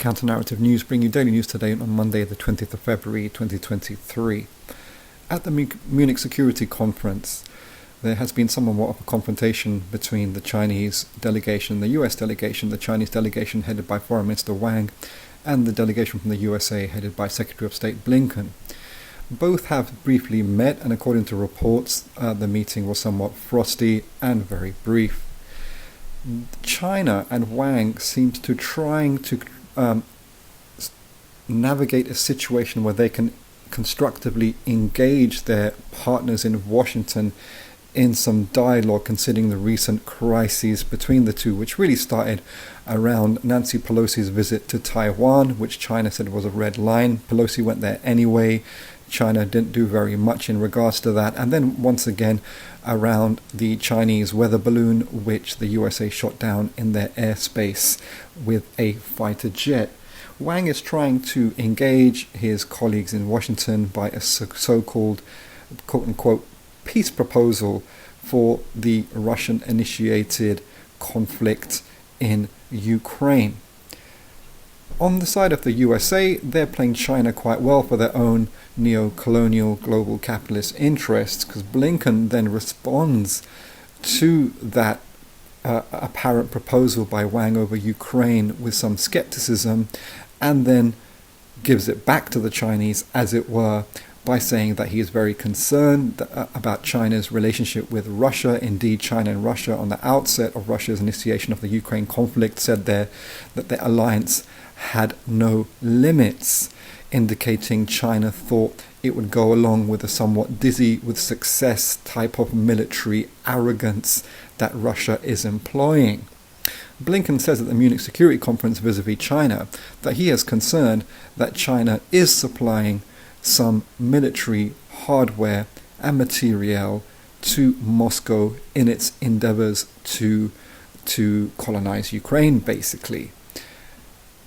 Counter-Narrative News, bring you daily news today on Monday, the 20th of February, 2023. At the Munich Security Conference, there has been somewhat of a confrontation between the Chinese delegation, the US delegation, the Chinese delegation headed by Foreign Minister Wang, and the delegation from the USA headed by Secretary of State Blinken. Both have briefly met, and according to reports, the meeting was somewhat frosty and very brief. China and Wang seems to trying to navigate a situation where they can constructively engage their partners in Washington in some dialogue, considering the recent crises between the two, which really started around Nancy Pelosi's visit to Taiwan, which China said was a red line. Pelosi went there anyway. China didn't do very much in regards to that. And then once again around the Chinese weather balloon, which the USA shot down in their airspace with a fighter jet. Wang is trying to engage his colleagues in Washington by a so-called quote-unquote peace proposal for the Russian-initiated conflict in Ukraine. On the side of the USA, they're playing China quite well for their own neo-colonial global capitalist interests, because Blinken then responds to that apparent proposal by Wang over Ukraine with some skepticism, and then gives it back to the Chinese, as it were, by saying that he is very concerned about China's relationship with Russia. Indeed, China and Russia, on the outset of Russia's initiation of the Ukraine conflict, said that their alliance had no limits, indicating China thought it would go along with a somewhat dizzy with success type of military arrogance that Russia is employing. Blinken says at the Munich Security Conference vis-a-vis China that he is concerned that China is supplying some military hardware and materiel to Moscow in its endeavors to colonize Ukraine, basically.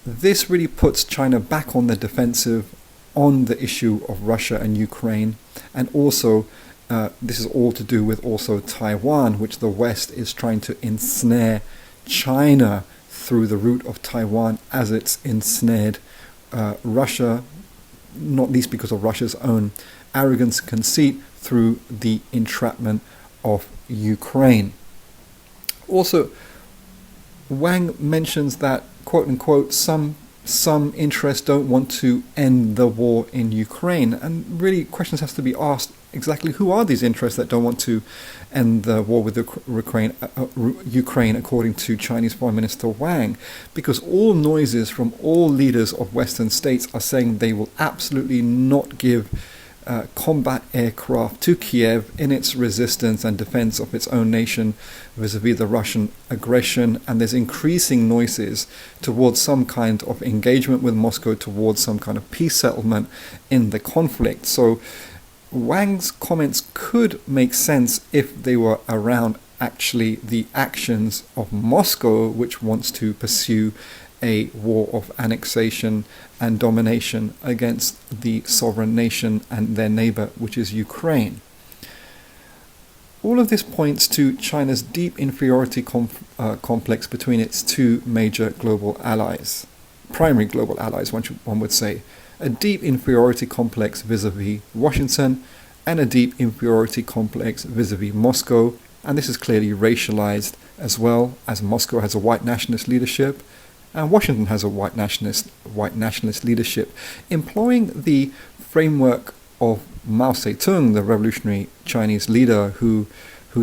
This really puts China back on the defensive on the issue of Russia and Ukraine, and also this is all to do with also Taiwan, which the West is trying to ensnare China through the route of Taiwan, as it's ensnared Russia, not least because of Russia's own arrogance and conceit through the entrapment of Ukraine. Also, Wang mentions that, quote-unquote, some interests don't want to end the war in Ukraine. And really, questions have to be asked, exactly who are these interests that don't want to end the war with Ukraine, according to Chinese Foreign Minister Wang? Because all noises from all leaders of Western states are saying they will absolutely not give combat aircraft to Kiev in its resistance and defense of its own nation vis-a-vis the Russian aggression, and there's increasing noises towards some kind of engagement with Moscow, towards some kind of peace settlement in the conflict. So Wang's comments could make sense if they were around actually the actions of Moscow, which wants to pursue a war of annexation and domination against the sovereign nation and their neighbor, which is Ukraine. All of this points to China's deep inferiority complex between its two major global allies, primary global allies, one would say. A deep inferiority complex vis-a-vis Washington, and a deep inferiority complex vis-a-vis Moscow, and this is clearly racialized as well, as Moscow has a white nationalist leadership, and Washington has a white nationalist leadership, employing the framework of Mao Zedong, the revolutionary Chinese leader whose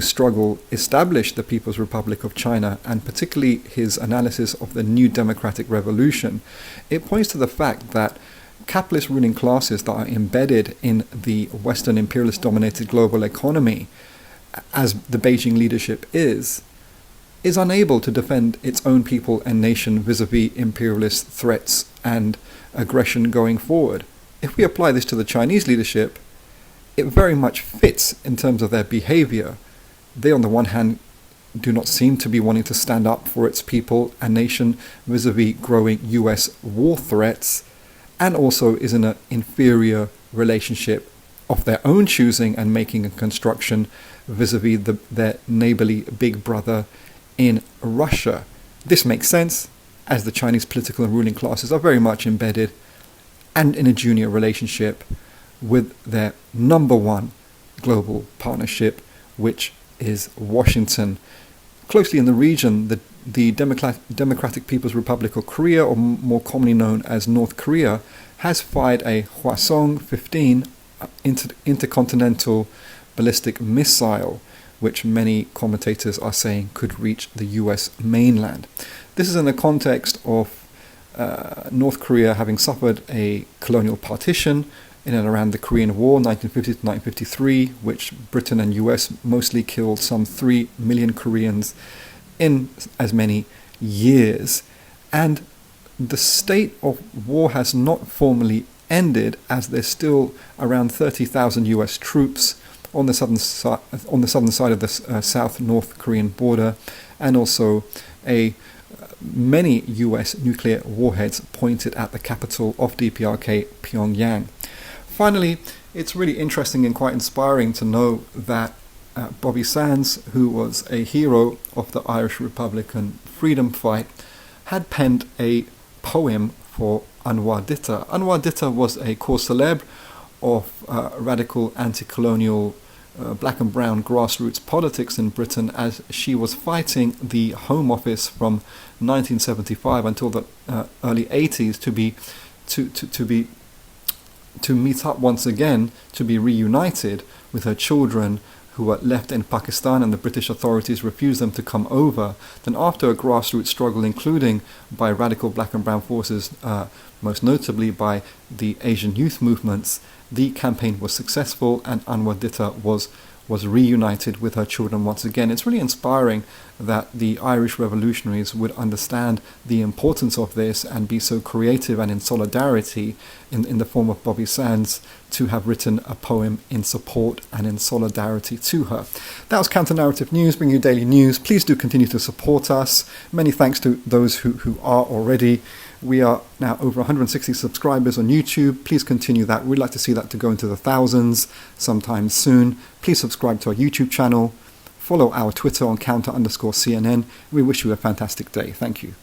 struggle established the People's Republic of China, and particularly his analysis of the new democratic revolution. It points to the fact that capitalist ruling classes that are embedded in the Western imperialist-dominated global economy, as the Beijing leadership is unable to defend its own people and nation vis-a-vis imperialist threats and aggression going forward. If we apply this to the Chinese leadership, it very much fits in terms of their behavior. They, on the one hand, do not seem to be wanting to stand up for its people and nation vis-a-vis growing US war threats, and also is in an inferior relationship of their own choosing and making a construction vis-a-vis their neighborly big brother in Russia. This makes sense. as the Chinese political and ruling classes are very much embedded and in a junior relationship with their number one global partnership, which is Washington. Closely in the region, the Democratic People's Republic of Korea, or more commonly known as North Korea, has fired a Hwasong-15 intercontinental ballistic missile, which many commentators are saying could reach the US mainland. This is in the context of North Korea having suffered a colonial partition in and around the Korean War, 1950 to 1953, which Britain and US mostly killed some 3 million Koreans in as many years. And the state of war has not formally ended, as there's still around 30,000 US troops on the southern side of the South-North Korean border, and also many US nuclear warheads pointed at the capital of DPRK, Pyongyang. Finally, it's really interesting and quite inspiring to know that Bobby Sands, who was a hero of the Irish Republican freedom fight, had penned a poem for Anwar Ditta. Anwar Ditta was a cause célèbre of radical anti-colonial black and brown grassroots politics in Britain, as she was fighting the Home Office from 1975 until the early 80s to meet up once again, to be reunited with her children who were left in Pakistan, and the British authorities refused them to come over. Then after a grassroots struggle, including by radical black and brown forces, most notably by the Asian youth movements, the campaign was successful and Anwar Ditta was reunited with her children once again. It's really inspiring that the Irish revolutionaries would understand the importance of this and be so creative and in solidarity in the form of Bobby Sands to have written a poem in support and in solidarity to her. That was Counter Narrative News, bringing you daily news. Please do continue to support us. Many thanks to those who are already. We are now over 160 subscribers on YouTube. Please continue that. We'd like to see that to go into the thousands sometime soon. Please subscribe to our YouTube channel. Follow our Twitter on counter_CNN. We wish you a fantastic day. Thank you.